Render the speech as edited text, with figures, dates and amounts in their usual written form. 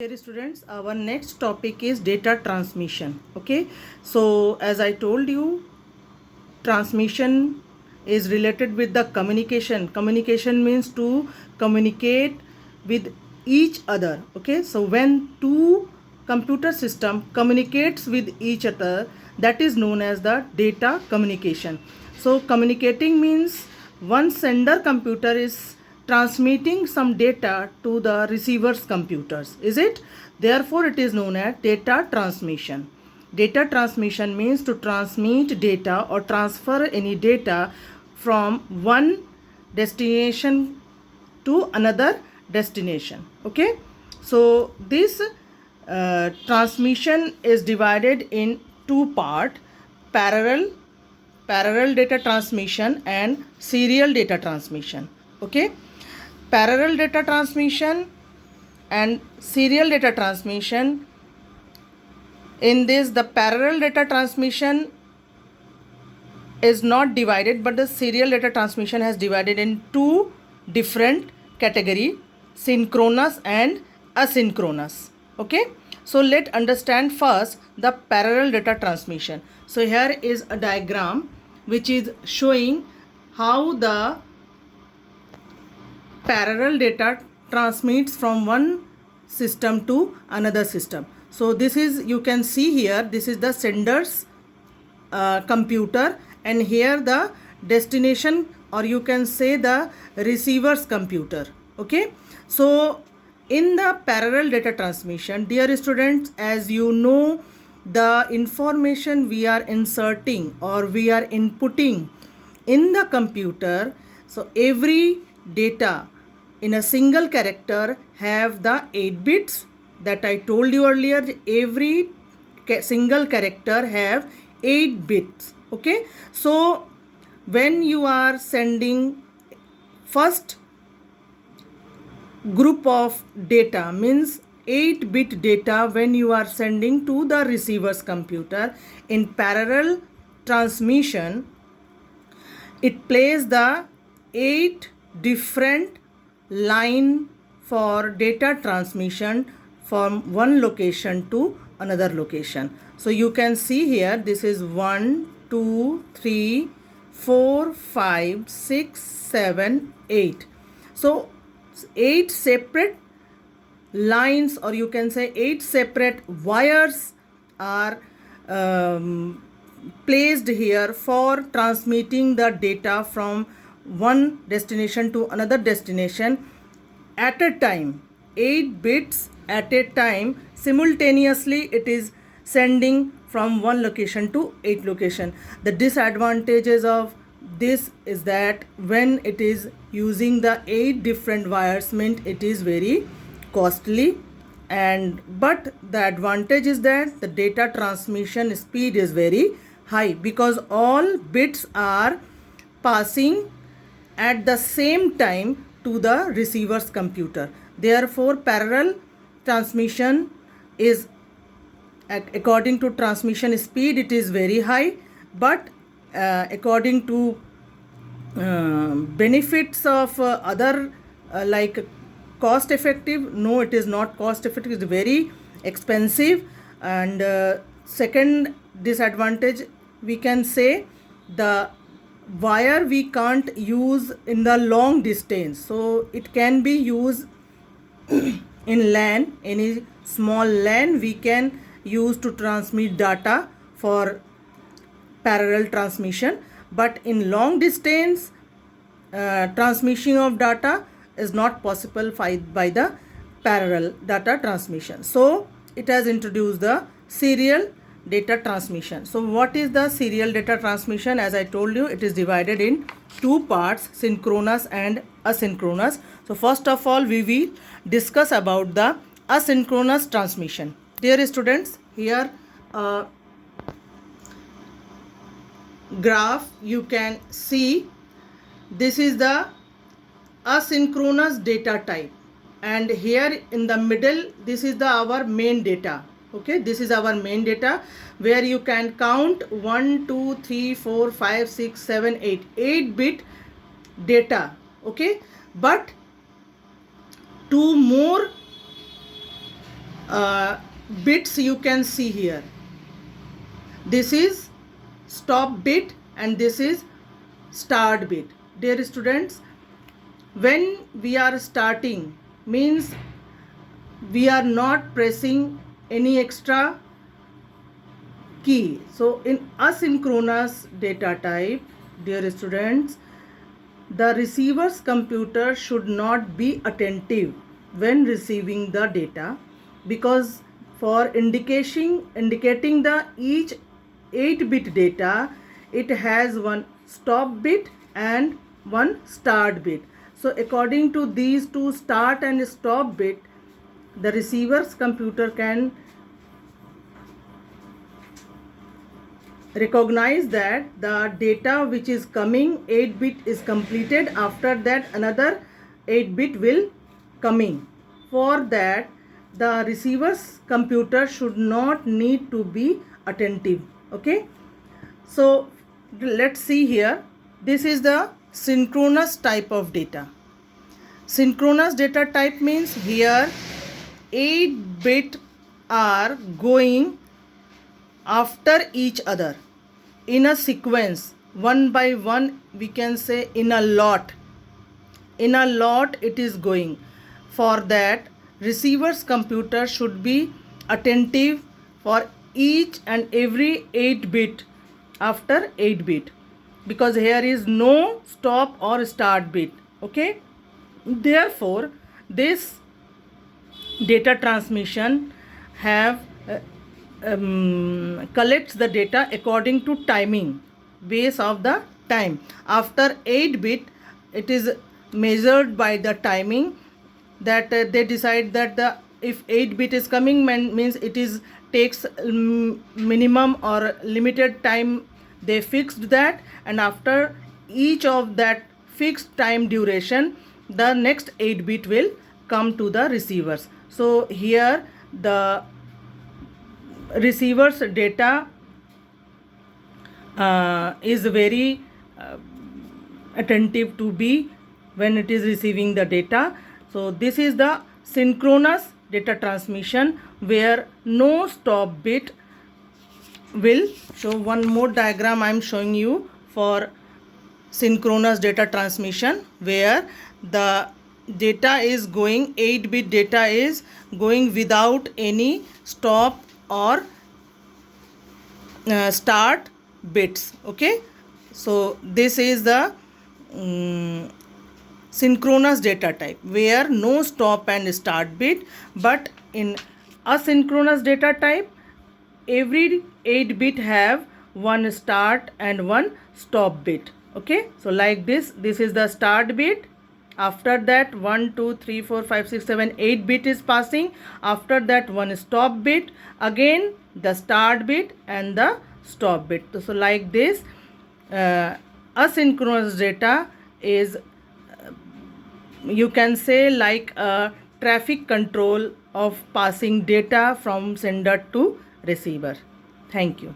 Dear students, our next topic is data transmission. Okay, so as I told you, transmission is related with the communication. Communication means to communicate with each other. Okay, so when two computer system communicates with each other, that is known as the data communication. So communicating means one sender computer is transmitting some data to the receiver's computers, is it? Therefore it is known as data transmission. Data transmission means to transmit data or transfer any data from one destination to another destination. Okay, so this transmission is divided in two parts: parallel data transmission and serial data transmission. Okay, parallel data transmission and serial data transmission. In this, the parallel data transmission is not divided, but the serial data transmission has divided in two different category: synchronous and asynchronous. Okay, so let's understand first the parallel data transmission. So here is a diagram which is showing how the parallel data transmits from one system to another system. So this is, you can see here, this is the sender's computer, and here the destination, or you can say the receiver's computer. Okay, so in the parallel data transmission, dear students, as you know, the information we are inserting or we are inputting in the computer, so every data in a single character have the 8 bits that I told you earlier. Every single character have 8 bits. Okay, so when you are sending first group of data, means 8-bit data, when you are sending to the receiver's computer, in parallel transmission, it plays the 8 different line for data transmission from one location to another location. So you can see here, this is 1, 2, 3, 4, 5, 6, 7, 8. So 8 separate lines, or you can say 8 separate wires are placed here for transmitting the data from one destination to another destination at a time. 8 bits at a time, simultaneously it is sending from one location to 8 location. The disadvantages of this is that when it is using the 8 different wires, meant it is very costly, and but the advantage is that the data transmission speed is very high, because all bits are passing at the same time to the receiver's computer. Therefore parallel transmission is, according to transmission speed, it is very high, but according to benefits of other like cost effective, no, it is not cost effective, it is very expensive. And second disadvantage, we can say, the wire we can't use in the long distance, so it can be used in LAN. Any small LAN we can use to transmit data for parallel transmission, but in long distance transmission of data is not possible by the parallel data transmission. So it has introduced the serial data transmission. So what is the serial data transmission? As I told you, it is divided in two parts: synchronous and asynchronous. So first of all, we will discuss about the asynchronous transmission. Dear students, here graph you can see, this is the asynchronous data type, and here in the middle, this is the our main data. Okay, this is our main data, where you can count 1, 2, 3, 4, 5, 6, 7, 8, 8-bit data. Okay, but two more bits you can see here. This is stop bit and this is start bit. Dear students, when we are starting means we are not pressing any extra key. So in asynchronous data type, dear students, the receiver's computer should not be attentive when receiving the data, because for indicating the each 8-bit data, it has one stop bit and one start bit. So according to these two start and stop bit, the receiver's computer can recognize that the data which is coming 8-bit is completed. After that another 8-bit will coming. For that the receiver's computer should not need to be attentive. Okay, so let's see here. This is the synchronous type of data. Synchronous data type means here 8-bit are going after each other in a sequence, one by one, we can say in a lot. In a lot it is going. For that receiver's computer should be attentive for each and every 8-bit after 8-bit, because here is no stop or start bit. Okay, therefore this data transmission have collects the data according to timing, base of the time. After 8-bit it is measured by the timing, that they decide that the if 8-bit is coming means it is takes minimum or limited time, they fixed that, and after each of that fixed time duration the next 8-bit will come to the receivers. So here the receiver's data is very attentive to be when it is receiving the data. So this is the synchronous data transmission where no stop bit will show. One more diagram I am showing you for synchronous data transmission, where the data is going 8-bit data is going without any stop or start bits. Okay, so this is the synchronous data type where no stop and start bit, but in asynchronous data type every 8-bit have one start and one stop bit. Okay, so like this is the start bit. After that 1 2 3 4 5 6 7 8 bit is passing. After that one stop bit, again the start bit and the stop bit. So like this asynchronous data is you can say like a traffic control of passing data from sender to receiver. Thank you.